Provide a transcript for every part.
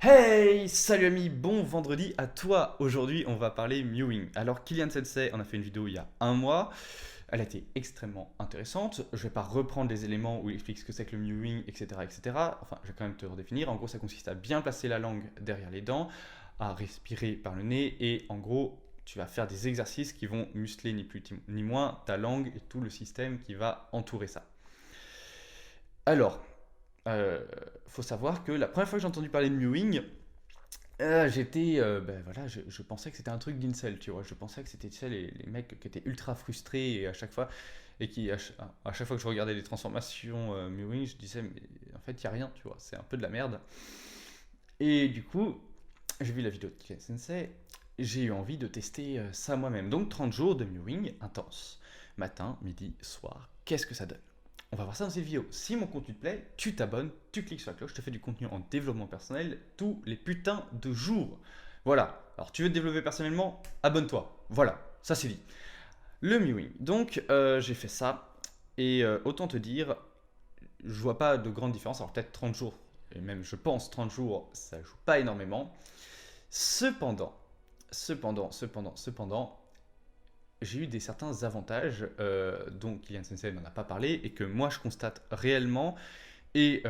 Hey, salut amis, bon vendredi à toi. Aujourd'hui, on va parler mewing. Alors, Kylian Sensei en a fait une vidéo il y a un mois. Elle a été extrêmement intéressante. Je vais pas reprendre les éléments où il explique ce que c'est que le mewing, etc., etc. Enfin, je vais quand même te redéfinir. En gros, ça consiste à bien placer la langue derrière les dents, à respirer par le nez et en gros, tu vas faire des exercices qui vont muscler ni plus ni moins ta langue et tout le système qui va entourer ça. Alors, euh, faut savoir que la première fois que j'ai entendu parler de mewing, ben voilà, je pensais que c'était un truc d'incel, tu vois. Je pensais que c'était, tu sais, les mecs qui étaient ultra frustrés et à chaque fois, et qui, à chaque fois que je regardais les transformations Mewing, je disais, mais en fait, il n'y a rien, tu vois, c'est un peu de la merde. Et du coup, j'ai vu la vidéo de Kien Sensei, j'ai eu envie de tester ça moi-même. Donc 30 jours de Mewing intense. Matin, midi, soir, qu'est-ce que ça donne? On va voir ça dans cette vidéo. Si mon contenu te plaît, tu t'abonnes, tu cliques sur la cloche, je te fais du contenu en développement personnel tous les putains de jours. Voilà. Alors tu veux te développer personnellement? Abonne-toi. Voilà, ça c'est dit. Le mewing. Donc j'ai fait ça et autant te dire, je vois pas de grande différence. Alors peut-être 30 jours, et même je pense 30 jours, ça joue pas énormément. Cependant, cependant, j'ai eu des certains avantages dont Kylian Sensei n'en a pas parlé et que moi je constate réellement et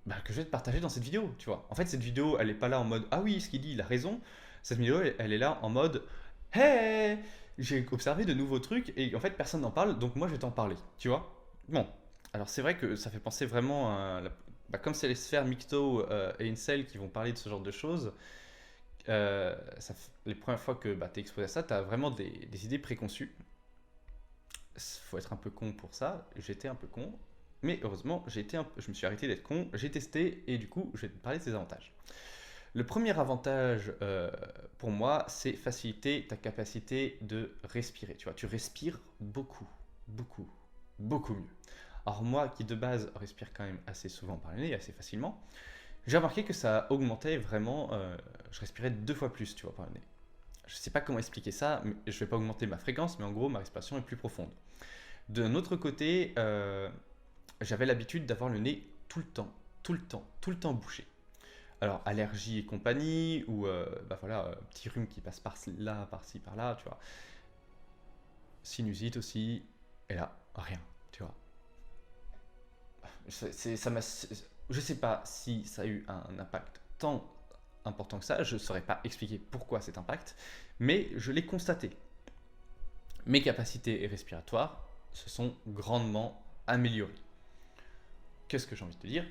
bah, que je vais te partager dans cette vidéo, tu vois. En fait, cette vidéo, elle est pas là en mode ah oui, ce qu'il dit, il a raison. Cette vidéo, elle est là en mode hey, j'ai observé de nouveaux trucs et en fait personne n'en parle, donc moi je vais t'en parler, tu vois. Bon, alors c'est vrai que ça fait penser vraiment à comme c'est les sphères Micto et Incel qui vont parler de ce genre de choses. Les premières fois que bah, tu es exposé à ça, tu as vraiment des idées préconçues. Faut être un peu con pour ça. J'étais un peu con. Mais heureusement, je me suis arrêté d'être con. J'ai testé et du coup, je vais te parler de ses avantages. Le premier avantage pour moi, c'est faciliter ta capacité de respirer. Tu vois, tu respires beaucoup, beaucoup, beaucoup mieux. Alors moi, qui de base respire quand même assez souvent par le nez, assez facilement, j'ai remarqué que ça augmentait vraiment. Je respirais 2 fois plus, tu vois, par le nez. Je sais pas comment expliquer ça, mais je vais pas augmenter ma fréquence, mais en gros, ma respiration est plus profonde. D'un autre côté, j'avais l'habitude d'avoir le nez tout le temps, tout le temps, tout le temps bouché. Alors, allergie et compagnie, ou bah voilà, petit rhume qui passe par là, par-ci, par-là, tu vois. Sinusite aussi, et là, rien, tu vois. Ça m'a, je sais pas si ça a eu un impact tant important que ça, je ne saurais pas expliquer pourquoi cet impact, mais je l'ai constaté. Mes capacités respiratoires se sont grandement améliorées. Qu'est-ce que j'ai envie de te dire?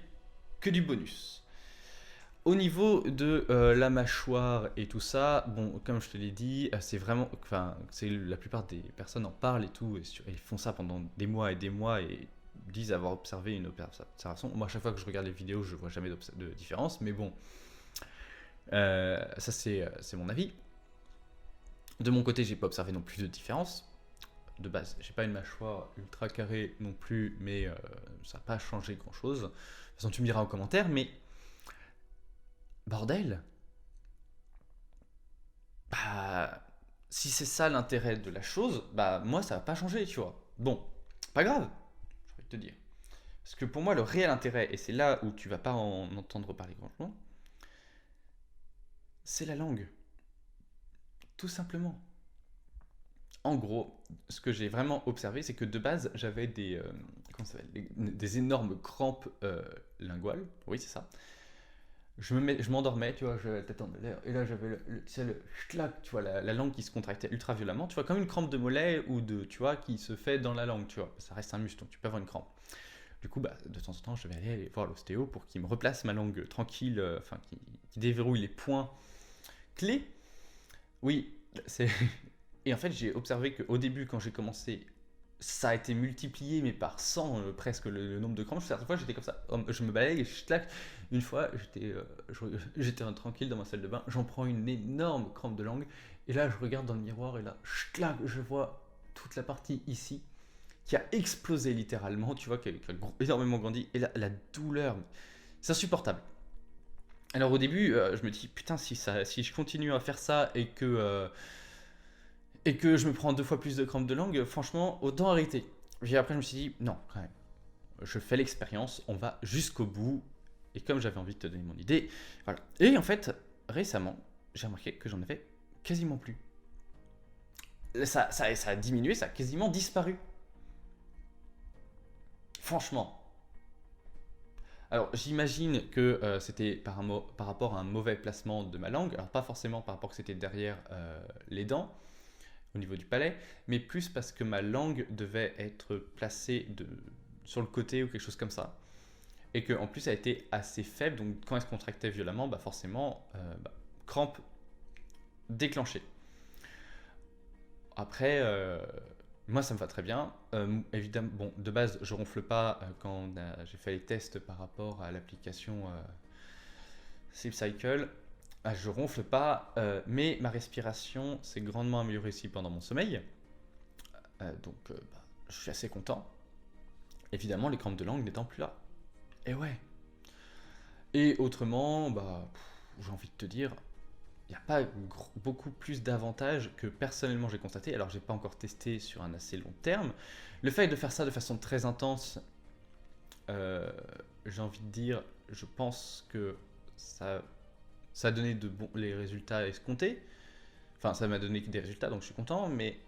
Que du bonus. Au niveau de la mâchoire et tout ça, bon, comme je te l'ai dit, c'est vraiment, enfin, c'est la plupart des personnes en parlent et tout, et ils font ça pendant des mois et des mois et disent avoir observé une observation. Moi, à chaque fois que je regarde les vidéos, je vois jamais de différence, mais bon, ça c'est mon avis. De mon côté, j'ai pas observé non plus de différence. De base, j'ai pas une mâchoire ultra carrée non plus, mais ça n'a pas changé grand chose. De toute façon, tu me diras en commentaire, mais bordel, bah, si c'est ça l'intérêt de la chose, bah, moi, ça va pas changer, tu vois. Bon, pas grave, j'ai envie de te dire. Parce que pour moi, le réel intérêt, et c'est là où tu vas pas en entendre parler grandement, c'est la langue. Tout simplement. En gros, ce que j'ai vraiment observé, c'est que de base, j'avais comment ça s'appelle, des énormes crampes linguales. Oui, c'est ça. Je m'endormais, tu vois, j'avais la tête en l'air, et là j'avais tu sais, le schlac, tu vois, la langue qui se contractait ultra violemment, tu vois, comme une crampe de mollet ou tu vois, qui se fait dans la langue, tu vois, ça reste un muscle, donc tu peux avoir une crampe. Du coup, bah, de temps en temps, je vais aller voir l'ostéo pour qu'il me replace ma langue tranquille, enfin, qui déverrouille les points clés. Oui, c'est. Et en fait, j'ai observé qu'au début, quand j'ai commencé, ça a été multiplié, mais par 100 presque le nombre de crampes. Certaines fois, j'étais comme ça. Je me balayais et je claque. Une fois, j'étais tranquille dans ma salle de bain. J'en prends une énorme crampe de langue. Et là, je regarde dans le miroir et là, claque, je vois toute la partie ici qui a explosé littéralement. Tu vois, qui a énormément grandi. Et là, la douleur, c'est insupportable. Alors au début, je me dis, putain, si je continue à faire ça et que je me prends 2 fois plus de crampes de langue, franchement, autant arrêter. Puis après, je me suis dit, non, quand même, je fais l'expérience, on va jusqu'au bout, Et comme j'avais envie de te donner mon idée, voilà. Et en fait, récemment, j'ai remarqué que j'en avais quasiment plus. Ça a diminué, ça a quasiment disparu. Franchement. Alors, j'imagine que c'était par rapport à un mauvais placement de ma langue. Alors, pas forcément par rapport que c'était derrière les dents, au niveau du palais, mais plus parce que ma langue devait être placée sur le côté ou quelque chose comme ça. Et qu'en plus, elle était assez faible, donc quand elle se contractait violemment, bah forcément, crampe déclenchée. Après, moi, ça me va très bien. Évidemment, bon, de base, je ronfle pas quand j'ai fait les tests par rapport à l'application Sleep Cycle. Je ronfle pas, mais ma respiration s'est grandement améliorée aussi pendant mon sommeil. Donc, bah, je suis assez content. Évidemment, les crampes de langue n'étant plus là. Et ouais. Et autrement, bah, j'ai envie de te dire, il n'y a pas beaucoup plus d'avantages que personnellement j'ai constaté. Alors, j'ai pas encore testé sur un assez long terme. Le fait de faire ça de façon très intense, j'ai envie de dire, je pense que ça a donné les résultats escomptés. Enfin, ça m'a donné des résultats, donc je suis content. Mais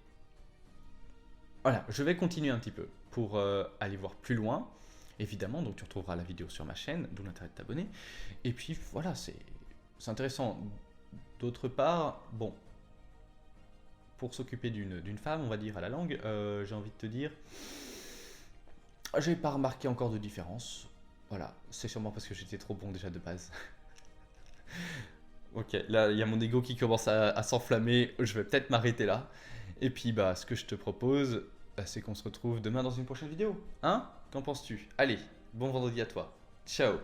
voilà, je vais continuer un petit peu pour aller voir plus loin. Évidemment, donc tu retrouveras la vidéo sur ma chaîne, d'où l'intérêt de t'abonner. Et puis voilà, c'est intéressant. D'autre part, bon, pour s'occuper d'une femme, on va dire, à la langue, j'ai envie de te dire, j'ai pas remarqué encore de différence. Voilà, c'est sûrement parce que j'étais trop bon déjà de base. Ok, là, il y a mon ego qui commence à s'enflammer, je vais peut-être m'arrêter là. Et puis, bah, ce que je te propose, bah, c'est qu'on se retrouve demain dans une prochaine vidéo. Hein? Qu'en penses-tu? Allez, bon vendredi à toi. Ciao!